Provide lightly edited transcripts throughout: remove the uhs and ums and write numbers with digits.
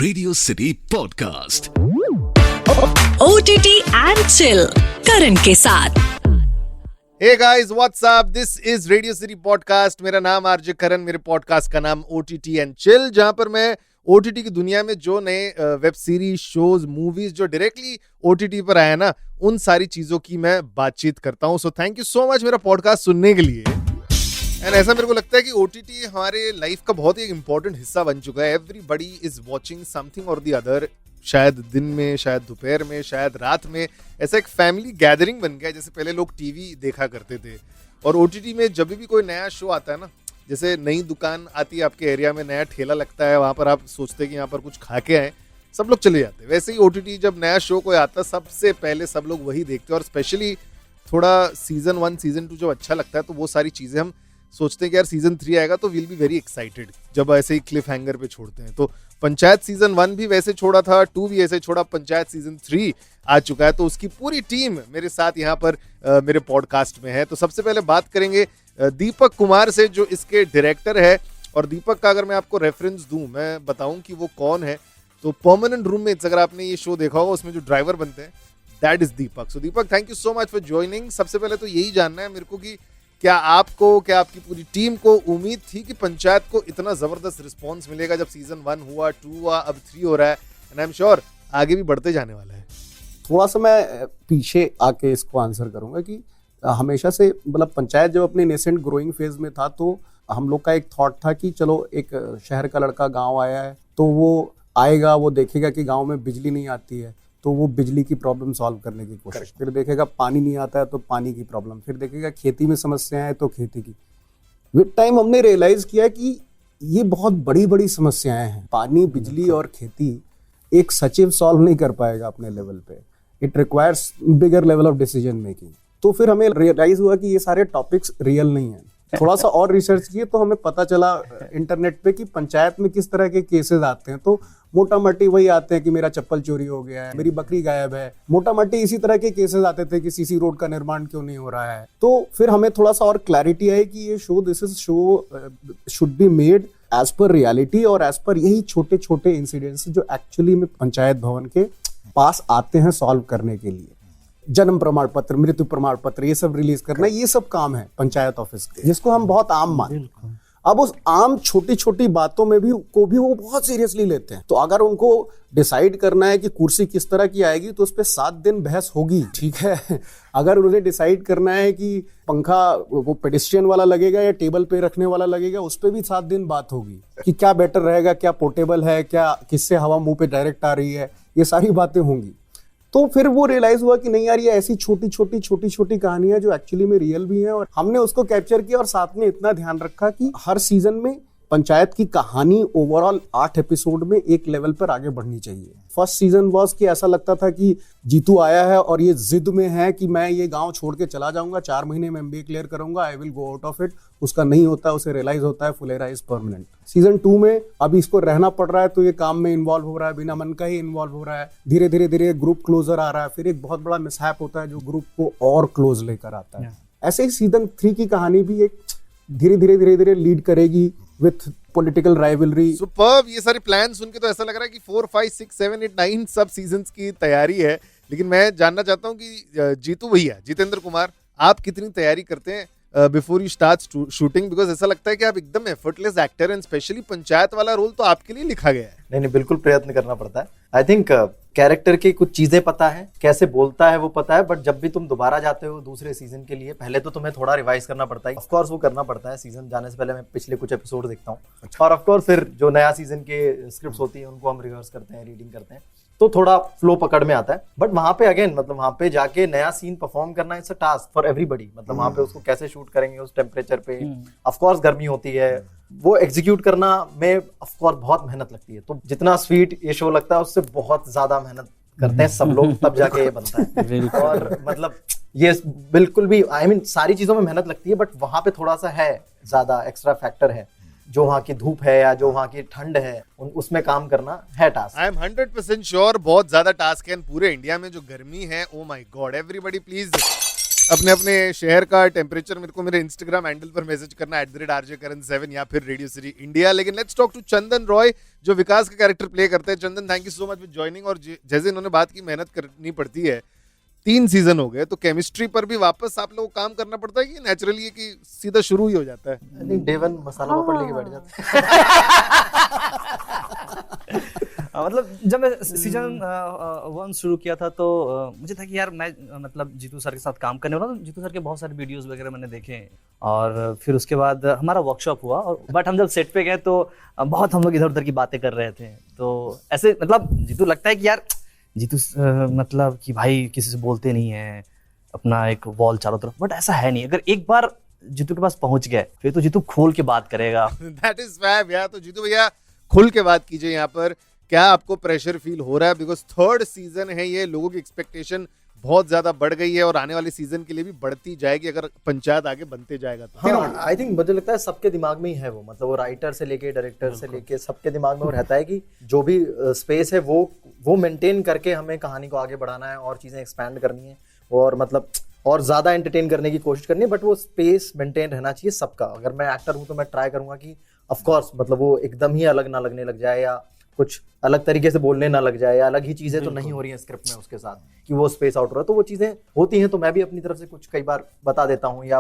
Radio city podcast OTT and chill Karan के साथ। Hey guys, what's up? This is Radio City Podcast. मेरा नाम RJ करण, मेरे podcast का नाम OTT and Chill, जहां पर मैं OTT की दुनिया में जो नए वेब सीरीज, शोज, मूवीज जो डायरेक्टली OTT पर आया ना, उन सारी चीजों की मैं बातचीत करता हूं। So thank you so much मेरा पॉडकास्ट सुनने के लिए। एंड ऐसा मेरे को लगता है कि OTT हमारे लाइफ का बहुत ही इंपॉर्टेंट हिस्सा बन चुका है। एवरीबडी इज वॉचिंग समथिंग और द अदर, शायद दिन में, शायद दोपहर में, शायद रात में। ऐसा एक फैमिली गैदरिंग बन गया है। जैसे पहले लोग टीवी देखा करते थे और OTT में जब भी कोई नया शो आता है ना, जैसे नई दुकान आती है आपके एरिया में, नया ठेला लगता है, वहां पर आप सोचते हैं कि यहाँ पर कुछ खा के आए, सब लोग चले जाते हैं। वैसे ही OTT जब नया शो कोई आता है, सबसे पहले सब लोग वही देखते हैं। और स्पेशली थोड़ा सीजन 1 सीजन 2 जब अच्छा लगता है तो वो सारी चीजें हम सोचते हैं कि यार सीजन 3 आएगा तो विल बी वेरी एक्साइटेड, जब ऐसे ही क्लिफ हैंगर पे छोड़ते हैं। तो पंचायत सीजन 1 भी वैसे छोड़ा था, 2 भी ऐसे छोड़ा, पंचायत सीजन 3 आ चुका है। तो उसकी पूरी टीम मेरे साथ यहाँ पर मेरे पॉडकास्ट में है। तो सबसे पहले बात करेंगे दीपक कुमार से, जो इसके डायरेक्टर है। और दीपक का अगर मैं आपको रेफरेंस दूं, मैं बताऊं कि वो कौन है, तो परमानेंट रूममेट्स, अगर आपने ये शो देखा होगा, उसमें जो ड्राइवर बनते हैं, that is Deepak. So Deepak, thank you so much for joining. सबसे पहले तो यही जानना है मेरे को कि क्या आपकी पूरी टीम को उम्मीद थी कि पंचायत को इतना जबरदस्त रिस्पॉन्स मिलेगा? जब सीजन 1 हुआ, 2 हुआ, अब 3 हो रहा है, एंड आई एम श्योर आगे भी बढ़ते जाने वाला है। थोड़ा सा मैं पीछे आके इसको आंसर करूंगा कि हमेशा से मतलब पंचायत जब अपने नेसेंट ग्रोइंग फेज में था, तो हम लोग का एक थॉट था कि चलो एक शहर का लड़का गांव आया है, तो वो आएगा, वो देखेगा कि गांव में बिजली नहीं आती है, तो वो बिजली की प्रॉब्लम सॉल्व करने की कोशिश, फिर देखेगा पानी नहीं आता है तो पानी की प्रॉब्लम, फिर देखेगा खेती में समस्याएं हैं तो खेती की। विद टाइम हमने रियलाइज किया कि ये बहुत बड़ी बड़ी समस्याएं हैं। पानी, बिजली और खेती एक सचिव सॉल्व नहीं कर पाएगा अपने लेवल पे। It requires bigger level of decision making. तो फिर हमें रियलाइज हुआ कि ये सारे टॉपिक्स रियल नहीं है। थोड़ा सा और रिसर्च किए तो हमें पता चला इंटरनेट पे कि पंचायत में किस तरह के केसेस आते हैं। तो मोटा मोटी वही आते हैं कि मेरा चप्पल चोरी हो गया है, मेरी बकरी गायब है, मोटा मोटी इसी तरह के केसेस आते थे कि सीसी रोड का निर्माण क्यों नहीं हो रहा है। तो फिर हमें थोड़ा सा और क्लैरिटी आई कि ये show, this is show should be made as per reality और एज पर यही छोटे छोटे इंसिडेंट्स जो एक्चुअली में पंचायत भवन के पास आते हैं सॉल्व करने के लिए। जन्म प्रमाण पत्र, मृत्यु प्रमाण पत्र, ये सब रिलीज करना, ये सब काम है पंचायत ऑफिस के, जिसको हम बहुत आम मानते हैं। अब उस आम छोटी छोटी बातों में भी वो बहुत सीरियसली लेते हैं। तो अगर उनको डिसाइड करना है कि कुर्सी किस तरह की आएगी, तो उस पर 7 दिन बहस होगी, ठीक है। अगर उन्हें डिसाइड करना है कि पंखा वो पेडिस्ट्रियन वाला लगेगा या टेबल पे रखने वाला लगेगा, उस पर भी 7 दिन बात होगी कि क्या बेटर रहेगा, क्या पोर्टेबल है, क्या किससे हवा मुंह पे डायरेक्ट आ रही है, ये सारी बातें होंगी। तो फिर वो रियलाइज हुआ कि नहीं यार, ये ऐसी छोटी छोटी कहानियां जो एक्चुअली में रियल भी हैं, और हमने उसको कैप्चर किया। और साथ में इतना ध्यान रखा कि हर सीजन में पंचायत की कहानी ओवरऑल 8 एपिसोड में एक लेवल पर आगे बढ़नी चाहिए। फर्स्ट सीजन वॉज कि ऐसा लगता था कि जीतू आया है और ये जिद में है कि मैं ये गांव छोड़ के चला जाऊंगा, 4 महीने में MBA क्लियर करूंगा, I will go out of it. उसका नहीं होता है, उसे रियलाइज होता है फुलेरा इज परमानेंट। सीजन 2 में अभी इसको रहना पड़ रहा है, तो ये काम में इन्वॉल्व हो रहा है, बिना मन का ही इन्वॉल्व हो रहा है। धीरे धीरे ग्रुप क्लोजर आ रहा है, फिर एक बहुत बड़ा मिसहैप होता है जो ग्रुप को और क्लोज लेकर आता है। ऐसे ही सीजन 3 की कहानी भी एक धीरे धीरे लीड करेगी विथ पॉलिटिकल राइवलरी। सुपर्ब। ये सारे प्लान सुन के तो ऐसा लग रहा है कि 4, 5, 6, 7, 8, 9 सब सीजन्स की तैयारी है। लेकिन मैं जानना चाहता हूँ कि जीतू भैया, जितेंद्र कुमार, आप कितनी तैयारी करते हैं before you start shooting? Because ऐसा लगता है कि आप एकदम एफर्टलेस एक्टर हैं, स्पेशली पंचायत वाला रोल तो आपके लिए लिखा गया है। नहीं, बिल्कुल प्रयत्न करना पड़ता है। आई थिंक कैरेक्टर की कुछ चीजें पता है, कैसे बोलता है वो पता है, बट जब भी तुम दोबारा जाते हो दूसरे सीजन के लिए, पहले तो तुम्हें थोड़ा रिवाइज करना पड़ता है। ऑफ कोर्स वो करना पड़ता है। सीजन जाने से पहले मैं पिछले कुछ एपिसोड देखता हूँ। और ऑफ कोर्स फिर जो नया सीजन के स्क्रिप्ट्स होती है उनको हम रिहर्स करते हैं, रीडिंग करते हैं, तो थोड़ा फ्लो पकड़ में आता है। बट वहां पे अगेन, मतलब वहां पे जाके नया सीन परफॉर्म करना it's a task for everybody. मतलब वहां पे उसको कैसे शूट करेंगे उस टेम्परेचर पे, ऑफ कोर्स गर्मी होती है, वो एग्जीक्यूट करना में ऑफ कोर्स बहुत मेहनत लगती है। तो जितना स्वीट ये शो लगता है, उससे बहुत ज्यादा मेहनत करते हैं सब लोग, तब जाके ये बनता है। और मतलब ये बिल्कुल भी सारी चीजों में मेहनत लगती है, बट वहां पे थोड़ा सा है ज्यादा एक्स्ट्रा फैक्टर है, जो वहाँ की धूप है या जो वहाँ की ठंड है, उसमें काम करना है टास्क। आई एम 100% श्योर बहुत ज्यादा टास्क है। पूरे इंडिया में जो गर्मी है, oh my God, everybody please अपने अपने शहर का टेम्परेचर मेरे को मेरे इंस्टाग्राम हैंडल पर मैसेज करना @RJKaran7 या फिर रेडियो सिटी इंडिया। लेकिन let's talk to Chandan Roy जो विकास का कैरेक्टर प्ले करते हैं। Chandan, thank you so much for joining. और जैसे इन्होंने बात की, मेहनत करनी पड़ती है, 3 सीजन हो गए, तो केमिस्ट्री पर भी वापस आप लोगों को काम करना पड़ता है कि नेचुरली है कि सीधा शुरू ही हो जाता है? I think day 1 masala papad लेके बैठ जाते मतलब जब मैं सीजन 1 शुरू किया था तो मुझे था कि यार मैं मतलब जीतू सर के साथ काम करने वाला। तो जीतू सर के बहुत सारे वीडियोस वगैरह मैंने देखे और फिर उसके बाद हमारा वर्कशॉप हुआ। और बट हम जब सेट पे गए तो बहुत हम लोग इधर उधर की बातें कर रहे थे। तो ऐसे मतलब जीतू लगता है कि यार जीतू मतलब कि भाई किसी से बोलते नहीं है, अपना एक वॉल चारों तरफ। बट ऐसा है नहीं, अगर एक बार जीतू के पास पहुंच गए फिर तो जीतू खोल के बात करेगा। दैट इज फैब यार। तो जीतू भैया खुल के बात कीजिए यहाँ पर, क्या आपको प्रेशर फील हो रहा है? बिकॉज 3rd सीजन है ये, लोगों की एक्सपेक्टेशन बहुत ज्यादा बढ़ गई है और आने वाले सीजन के लिए भी बढ़ती जाएगी अगर पंचायत आगे बनते जाएगा तो। हाँ, आई थिंक मुझे लगता है सबके दिमाग में ही है वो, मतलब वो राइटर से लेके डायरेक्टर से लेके सबके दिमाग में वो रहता है कि जो भी स्पेस है वो मेंटेन करके हमें कहानी को आगे बढ़ाना है और चीजें एक्सपैंड करनी है और मतलब और ज्यादा एंटरटेन करने की कोशिश करनी है। बट वो स्पेस मेंटेन रहना चाहिए सबका। अगर मैं एक्टर हूँ तो मैं ट्राई करूंगा कि ऑफ कोर्स मतलब वो एकदम ही अलग ना लगने लग जाए या कुछ अलग तरीके से बोलने ना लग जाए या अलग ही चीजें तो नहीं हो रही हैं स्क्रिप्ट में उसके साथ कि वो स्पेस आउट हो रहा है। तो वो चीजें होती हैं तो मैं भी अपनी तरफ से कुछ कई बार बता देता हूँ या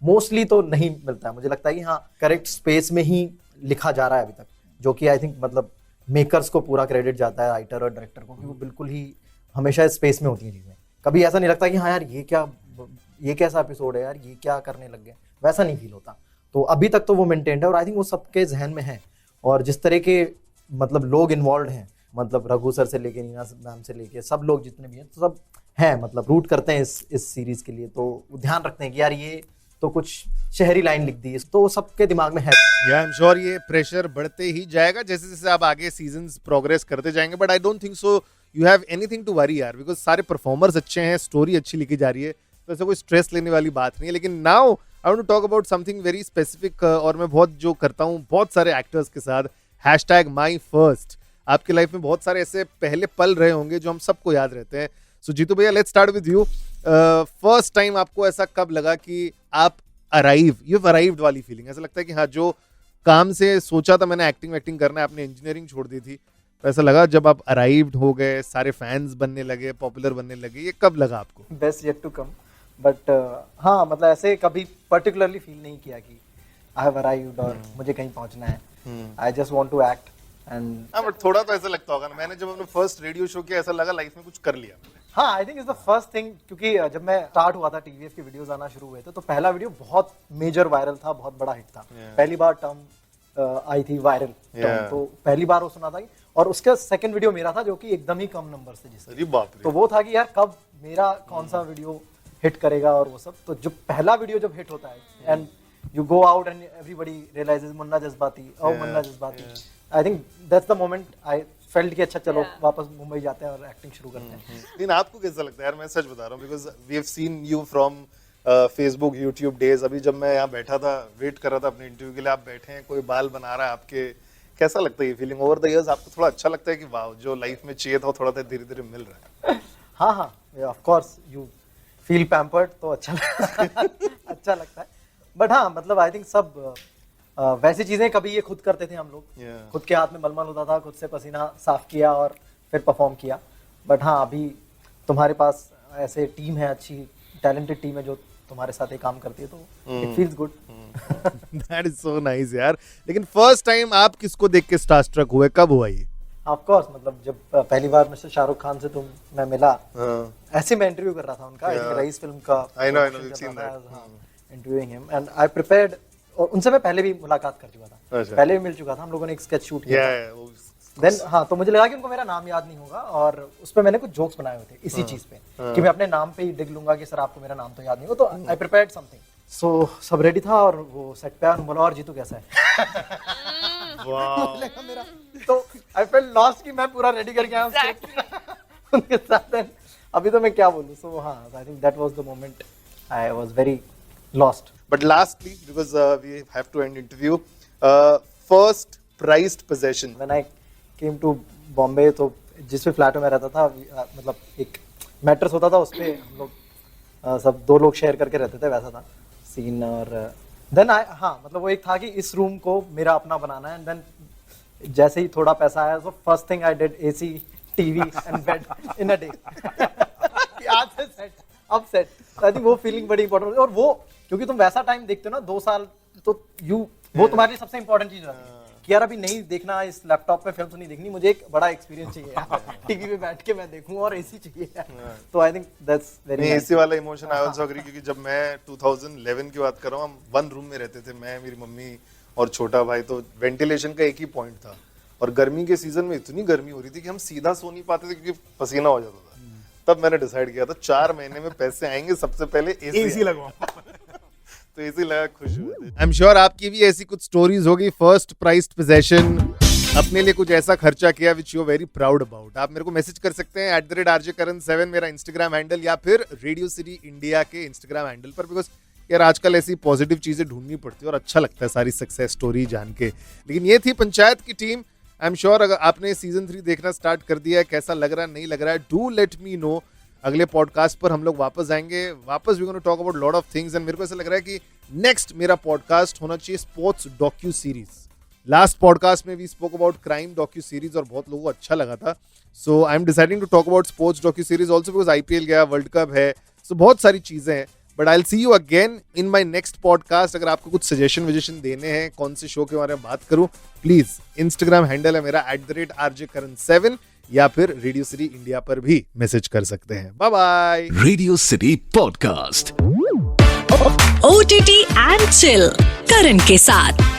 मोस्टली तो नहीं मिलता है। मुझे लगता है कि हाँ करेक्ट स्पेस में ही लिखा जा रहा है अभी तक, जो कि आई थिंक मतलब मेकर्स को पूरा क्रेडिट जाता है, राइटर और डायरेक्टर को, कि वो बिल्कुल ही हमेशा स्पेस में होती हैं चीजें। कभी ऐसा नहीं लगता कि हाँ यार ये कैसा एपिसोड है यार, ये क्या करने लग गए, वैसा नहीं फील होता। तो अभी तक तो वो मेंटेन्ड है और आई थिंक वो सबके जहन में है। और जिस तरह के मतलब लोग इन्वॉल्व हैं, मतलब रघु सर से लेके नीना मैम से लेके सब लोग जितने भी हैं तो सब हैं मतलब रूट करते हैं इस सीरीज के लिए। तो ध्यान रखते हैं कि यार ये तो कुछ शहरी लाइन लिख दी है, तो सबके दिमाग में है। आई एम श्योर ये प्रेशर बढ़ते ही जाएगा जैसे जैसे आप आगे सीजन्स प्रोग्रेस करते जाएंगे। But I don't think so you have anything to worry यार, बिकॉज सारे परफॉर्मर्स अच्छे हैं, स्टोरी अच्छी लिखी जा रही है, तो ऐसा कोई स्ट्रेस लेने वाली बात नहीं है। लेकिन now I want to talk about something very specific. और मैं बहुत जो करता हूँ बहुत सारे एक्टर्स के साथ, #MyFirst। आपकी लाइफ में बहुत सारे ऐसे पहले पल रहे होंगे जो हम सबको याद रहते हैं। सो जीतू भैया, let's start with you. First time आपको ऐसा कब लगा कि आप अराइव्ड वाली फीलिंग? ऐसा लगता है कि हाँ, जो काम से सोचा था मैंने एक्टिंग करना है, आपने इंजीनियरिंग छोड़ दी थी, तो ऐसा लगा जब आप अराइव्ड हो गए, सारे फैंस बनने लगे, पॉपुलर बनने लगे, ये कब लगा आपको? Best yet to come. But हाँ मतलब ऐसे कभी पर्टिकुलरली फील नहीं किया कि आई हैव अराइव्ड और मुझे कहीं पहुंचना है। I just want to act and हाँ, बट थोड़ा तो ऐसा लगता होगा ना। मैंने जब अपने फर्स्ट रेडियो शो किया ऐसा लगा लाइफ में कुछ कर लिया मैंने। हाँ I think is the first thing, क्योंकि जब मैं स्टार्ट हुआ था टीवीएफ के वीडियोस आना शुरू हुए थे तो पहला वीडियो बहुत मेजर वायरल था, बहुत बड़ा हिट था। पहली बार टर्म आई थी वायरल टर्म, तो पहली बार वो सुना था। और उसका सेकंड वीडियो मेरा था जो कि एकदम ही कम नंबर से जिससे, अरे बाप रे। तो वो था कि यार कब मेरा कौन सा वीडियो हिट करेगा और वो सब। तो जो पहला वीडियो जब हिट होता है and you go out and everybody realizes Munna Jazbaati, Munna जज्बाती, I think that's the moment I felt कि अच्छा चलो वापस मुंबई जाते हैं और एक्टिंग शुरू करते हैं। लेकिन आपको कैसा लगता है यार? मैं सच बता रहा हूँ, because we have seen you from Facebook, YouTube days. अभी जब मैं यहाँ बैठा था, वेट कर रहा था अपने इंटरव्यू के लिए, आप बैठे हैं, कोई बाल बना रहा है आपके, कैसा लगता है ये फीलिंग? ओवर द इयर्स आपको थोड़ा अच्छा लगता है कि वाह, जो लाइफ में चाहिए था वो थोड़ा धीरे धीरे मिल रहा है? हाँ हाँ, of course you feel pampered, तो अच्छा अच्छा लगता है। बट हाँ मतलब आई थिंक सब वैसी चीजें कभी ये खुद करते थे हम लोग, खुद के हाथ में मलमल होता था, खुद से पसीना साफ किया और फिर परफॉर्म किया। बट हाँ अभी तुम्हारे पास ऐसे टीम है, अच्छी टैलेंटेड टीम है जो तुम्हारे साथ ही काम करती है, तो it feels good. That is so nice यार। लेकिन फर्स्ट टाइम आप किसको देख के स्टारस्ट्रक हुए, कब हुआ ये? ऑफ कोर्स मतलब जब पहली बार मिस्टर शाहरुख खान से मैं मिला, ऐसे मैं इंटरव्यू कर रहा था उनका, रईस फिल्म का। I know, we've seen that. Interviewing him and I prepared, और उनसे मैं पहले भी मुलाकात कर चुका था, अच्छा। पहले भी मिल चुका था, हम लोगों ने एक स्केच शूट किया था। देन हाँ, तो मुझे लगा कि उनको मेरा नाम याद नहीं होगा और उस पे मैंने कुछ जोक्स बनाए हुए थे इसी चीज पे, कि मैं अपने नाम पे ही डिग लूंगा कि सर आपको मेरा नाम तो याद नहीं हो, तो आई प्रिपेयर्ड समथिंग। सो सब रेडी था और वो सेट पे आया, बोला और जीतू कैसा है? मेरा तो आई फेल्ट लॉस्ट कि मैं पूरा रेडी करके आया हूं उनके साथ, अभी तो मैं क्या बोलूं। सो हाँ, I think that was the moment I was very lost. But lastly, because we have to end interview, first prized possession. When I came to Bombay, तो जिस भी फ्लैट में मैं रहता था, मतलब एक मैट्रेस होता था, उस पे हम लोग सब 2 लोग शेयर करके रहते थे, वैसा था सीन। और देन हाँ मतलब वो एक था कि इस रूम को मेरा अपना बनाना है। एंड देन जैसे ही थोड़ा पैसा आया, so first thing I did AC, TV and bed in a day. याद है सेट, अब सेट। आई थिंक वो फीलिंग बड़ी इंपॉर्टेंट। और वो क्योंकि तुम वैसा टाइम देखते हो ना 2 साल, तो वो तुम्हारे लिए सबसे इंपॉर्टेंट चीज रहती है कि यार अभी नहीं देखना, इस लैपटॉप पे फिल्म तो नहीं देखनी, मुझे एक बड़ा एक्सपीरियंस चाहिए। टीवी पे बैठ के मैं देखूं और AC चाहिए। तो आई थिंक दैट्स वेरी नहीं, AC वाला इमोशन आई आल्सो एग्री, क्योंकि जब मैं 2011 की बात कर रहा हूँ, हम 1 रूम में रहते थे, मैं, मेरी मम्मी और छोटा भाई। तो वेंटिलेशन का एक ही पॉइंट था, और गर्मी के सीजन में इतनी गर्मी हो रही थी कि हम सीधा सो नहीं पाते थे क्योंकि पसीना हो जाता था। तब मैंने डिसाइड किया था 4 महीने में पैसे आएंगे, सबसे पहले AC लगवाऊंगा। तो AC लगा, खुश हुए। आई एम श्योर आपकी भी ऐसी कुछ स्टोरीज होगी। फर्स्ट प्राइज्ड पोजेशन, अपने लिए कुछ ऐसा खर्चा किया which you are very proud about. आप मेरे को मैसेज कर सकते हैं @RJKaran7 मेरा इंस्टाग्राम हैंडल, या फिर रेडियो सिटी इंडिया के इंस्टाग्राम हैंडल पर। बिकॉज यार आजकल ऐसी पॉजिटिव चीजें ढूंढनी पड़ती है और अच्छा लगता है सारी सक्सेस स्टोरी जान के। लेकिन ये थी पंचायत की टीम। आई एम श्योर अगर आपने सीजन 3 देखना स्टार्ट कर दिया है, कैसा लग रहा है, नहीं लग रहा है, डू लेट मी नो। अगले पॉडकास्ट पर हम लोग वापस आएंगे, वापस we gonna talk about lot of things. And मेरे को ऐसा लग रहा है कि नेक्स्ट मेरा पॉडकास्ट होना चाहिए sports docu series. Last podcast में we spoke about crime docu series और बहुत लोगों को अच्छा लगा था। So I am deciding to talk about sports docu series also, because IPL गया, वर्ल्ड कप है, सो बहुत सारी चीजें हैं। But I will see you again in my next podcast. अगर आपको कुछ सजेशन देने हैं कौन से शो के बारे में बात करूं, प्लीज इंस्टाग्राम हैंडल है मेरा @RJKaran7, या फिर रेडियो सिटी इंडिया पर भी मैसेज कर सकते हैं। Bye bye. Radio City Podcast. OTT and Chill Karan के साथ।